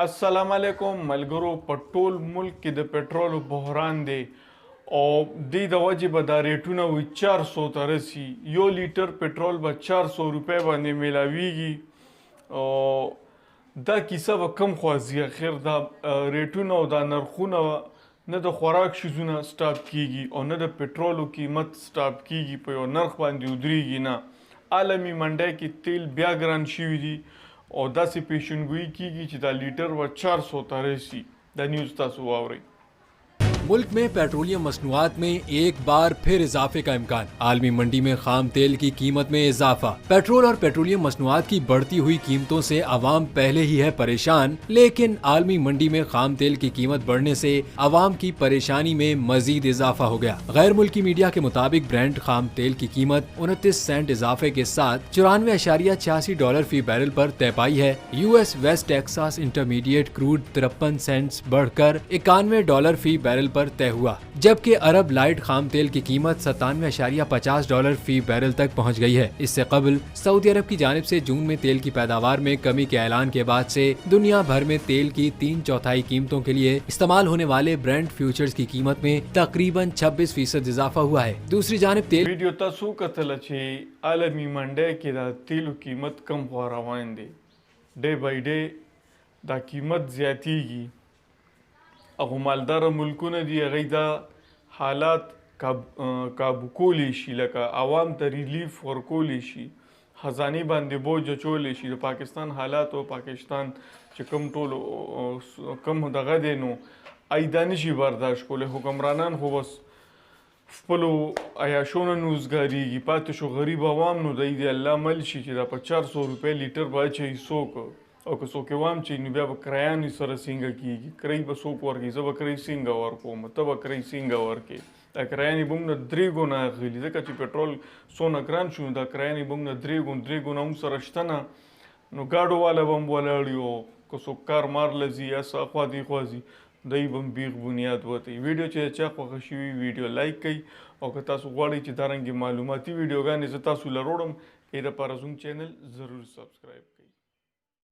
अस्सलाम वालेकुम मलगरो په ټول ملک کې د پټرول بحران دی او د وجې به دا ریټونه وي 400 ته رسي یو لیټر پټرول به 400 روپۍ باندې میلاویږي او دا کیسه به کم خوازي اخر دا ریټونه او دا نرخونه نه د خوراک شیزونه سټاپ کیږي او نه د پټرولو قیمت سټاپ کیږي په یو نرخ باندې ودرېږي نه عالمي منډۍ کې تیل بیا ګران شوي دي او داسې پیشنګویي کیږي چې دا لیټر و 400 ته رسي دا نیوز تاسو واورئ मुल्क में पेट्रोलियम मसनूआत में एक बार फिर इजाफे का इम्कान। आलमी मंडी में खाम तेल की कीमत में इजाफा। पेट्रोल और पेट्रोलियम मसनूआत की बढ़ती हुई कीमतों से आवाम पहले ही है परेशान, लेकिन आलमी मंडी में खाम तेल की कीमत बढ़ने से आवाम की परेशानी में मजीद इजाफा हो गया। गैर मुल्की मीडिया के मुताबिक ब्रेंट खाम तेल की कीमत 29 सेंट इजाफे के साथ $94.86 फी बैरल पर तय पाई है। US West Texas intermediate crude 53 सेंट बढ़कर $91 फी बैरल पर तय हुआ, जबकि अरब लाइट खाम तेल की कीमत $97.50 फी बैरल तक पहुंच गई है। इससे कबल सऊदी अरब की जानिब से जून में तेल की पैदावार में कमी के ऐलान के बाद से दुनिया भर में तेल की 3/4 कीमतों के लिए इस्तेमाल होने वाले ब्रेंट फ्यूचर्स की कीमत में तकरीबन 26% इजाफा हुआ है। दूसरी जानिब तेल वीडियो तاسو कतल چې عالمي منډۍ کې دا تیلو قیمت کم خو روان دی ډے بای ډے دا قیمت زیاتیږي او مالدار ملکونه دي هغه دا حالات کابو کولی شي لکه عوام ته ریلیف ورکولی شي خزانه باندې بوج چولی شي د پاکستان حالات او پاکستان چې کوم ټول کم دغه دی نو ایدانی شي برداشت کوله حکمرانان خو بس خپلو عیاشونو نوزګاریږي پاتې شو غریب عوام نو دی الله مل شي چې دا په 400 روپۍ لیټر باچې څوک او که څوک وام چې نو بیا به کرایانې سره څنګه کیږي کرای به څوک ورکړي زه به کرای څنګه ورکوم ته به کرای څنګه ورکړې دا کرایانې به موږ نه 3 ګونه اخلي ځکه چې پټرول څونه ګران شو دا کرایانې به موږ نه 3 ګونه هم سره شته نه نو ګاډو والا به هم ولاړ یو که څوک کار مار لځي یا څه خوا دې خوا ځي دی به هم بیغ بنیاد وتی ویډیو چې چا خوښه شوي ویډیو لایک کړئ او که تاسو غواړئ چې دارنګې معلوماتي ویډیوګانې زه تاسو له وړم دې دپاره زموږ چینل ضرور سبسکرایب